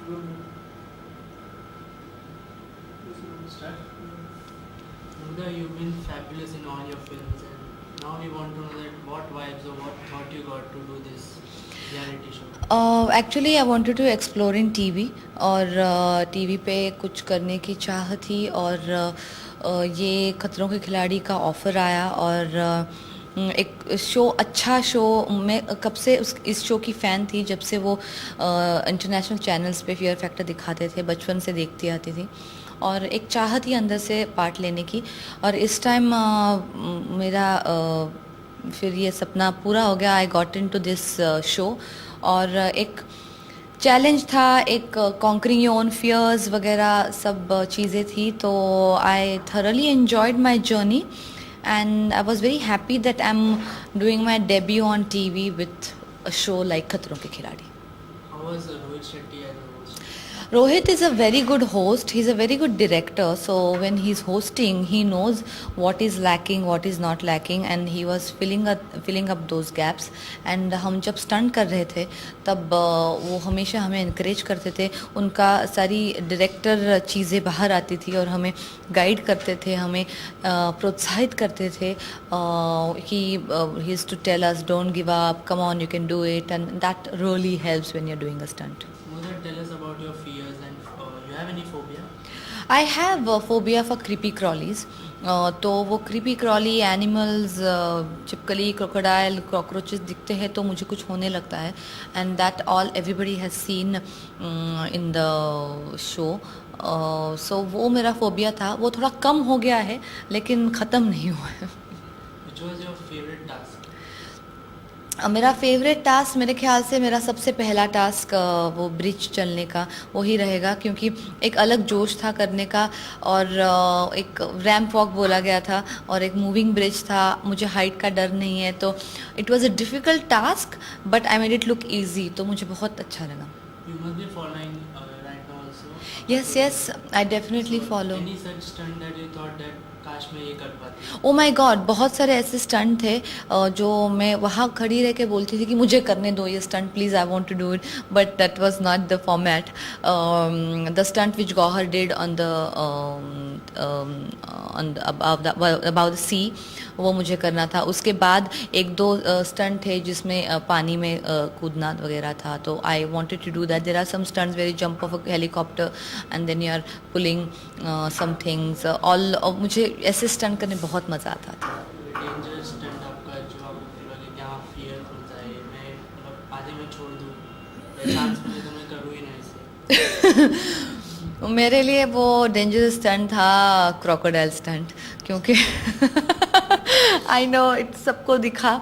Good. Start. Mugdha, you've been fabulous in all your films, and now we want to know that what vibes or what thought you got to do this reality show. Actually I wanted to explore in TV और TV पे कुछ करने की चाह थी और ये खतरों के खिलाड़ी का ऑफ़र आया और एक शो अच्छा शो मैं कब से इस शो की फ़ैन थी जब से वो इंटरनेशनल चैनल्स पे फियर फैक्टर दिखाते थे, बचपन से देखती आती थी और एक चाह थी अंदर से पार्ट लेने की और इस टाइम मेरा फिर ये सपना पूरा हो गया. I got into this show और एक चैलेंज था, एक कॉन्करिंग योर ओन फियर्स वगैरह सब चीज़ें थी. तो I thoroughly enjoyed my journey and I was very happy that I'm doing my debut on TV with a show like खतरों के खिलाड़ी. How was Rohit Shetty as a host? Rohit is a very good host. He's a very good director. So when he's hosting, he knows what is lacking, what is not lacking, and he was filling up those gaps. And हम जब stunt कर रहे थे तब वो हमेशा हमें encourage करते थे. उनका सारी director चीज़ें बाहर आती थी और हमें guide करते थे, हमें प्रोत्साहित करते थे कि he used to tell us don't give up, come on, you can do it, and that really helps when you're doing a stunt. Mugdha, tell us about your fears and you have any phobia? I have a phobia for creepy crawlies. तो वो creepy crawly animals, चिपकली, crocodile, cockroaches दिखते हैं तो मुझे कुछ होने लगता है. And that all everybody has seen in the show. So वो मेरा phobia था. वो थोड़ा कम हो गया है लेकिन ख़त्म नहीं हुआ है. Which was your favorite task? मेरा फेवरेट टास्क मेरे ख्याल से मेरा सबसे पहला टास्क वो ब्रिज चलने का वो ही रहेगा क्योंकि एक अलग जोश था करने का और एक रैम्प वॉक बोला गया था और एक मूविंग ब्रिज था. मुझे हाइट का डर नहीं है तो it was a difficult task but I made it look easy. तो मुझे बहुत अच्छा लगा. You must be following right now also. Yes I definitely follow. Any such stunt that you thought that काश मैं ये कर पाती? ओ माय गॉड, बहुत सारे ऐसे स्टंट थे जो मैं वहाँ खड़ी रह के बोलती थी कि मुझे करने दो ये stunt please, I want to do it, but that was not the format. The stunt which Gauhar did on the about the sea वो मुझे करना था. उसके बाद एक दो स्टंट थे जिसमें पानी में कूदना वगैरह था. तो I wanted to do that. There are some stunts where you jump off a helicopter and then you are pulling some things all. मुझे ऐसे स्टंट करने बहुत मज़ा आता था. डेंजरस स्टंट आपका जो आपको लगे कि हाँ फियर होता है, मैं मतलब आधे में छोड़ दूँ, चांस मिले तो मैं करूँ ही ना इसे? मेरे लिए वो डेंजरस स्टंट था क्रोकोडाइल स्टंट क्योंकि आई नो इट सबको दिखा.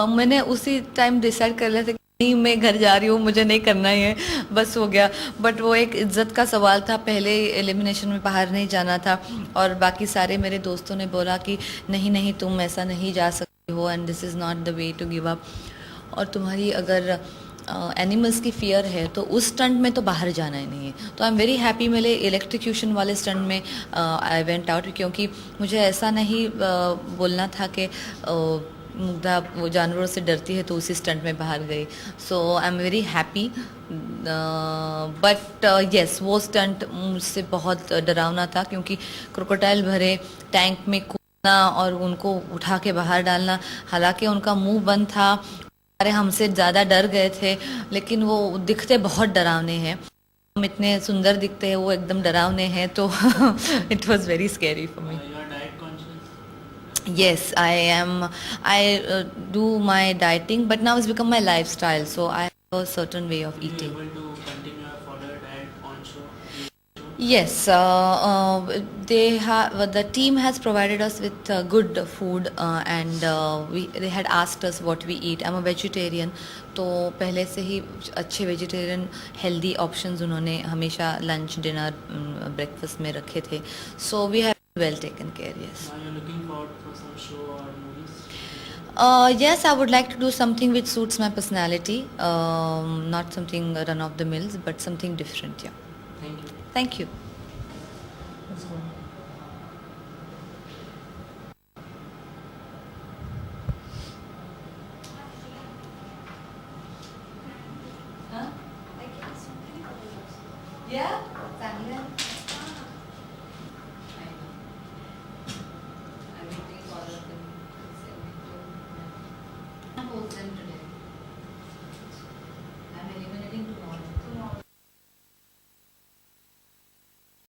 मैंने उसी टाइम डिसाइड कर लिया था कि नहीं मैं घर जा रही हूँ, मुझे नहीं करना ही है, बस हो गया. बट वो एक इज्जत का सवाल था, पहले एलिमिनेशन में बाहर नहीं जाना था और बाकी सारे मेरे दोस्तों ने बोला कि नहीं नहीं तुम ऐसा नहीं जा सकती हो and this is not the way to give up. और तुम्हारी अगर एनिमल्स की फियर है तो उस स्टंट में तो बाहर जाना ही नहीं है. तो आई एम वेरी हैप्पी मेरे इलेक्ट्रिक्यूशन वाले स्टंट में आई वेंट आउट क्योंकि मुझे ऐसा नहीं बोलना था कि मुग्धा वो जानवरों से डरती है तो उसी स्टंट में बाहर गई. So I am very happy. But yes वो स्टंट मुझसे बहुत डरावना था क्योंकि क्रोकोडाइल भरे टैंक में कूदना और उनको उठा के बाहर डालना. हालांकि उनका मुंह बंद था, अरे हमसे ज़्यादा डर गए थे लेकिन वो दिखते बहुत डरावने हैं. हम इतने सुंदर दिखते हैं, वो एकदम डरावने हैं. तो it was very scary for me. You are diet conscious? Yes, I am. I do my dieting, but now it's become my lifestyle. So I have a certain way of Will you eating. able to continue or follow your diet on show? Yes, they have. The team has provided us with good food, and they had asked us what we eat. I'm a vegetarian, तो पहले से ही अच्छे vegetarian healthy options उन्होंने हमेशा lunch dinner breakfast में रखे थे. So we have well taken care. Yes. Now you're looking forward for some show or movies? Yes, I would like to do something which suits my personality. Not something run of the mills, but something different. Yeah. Thank you. Thank you. Let's go. या चांगलं आहे. I know. I'm waiting for them. Post them today.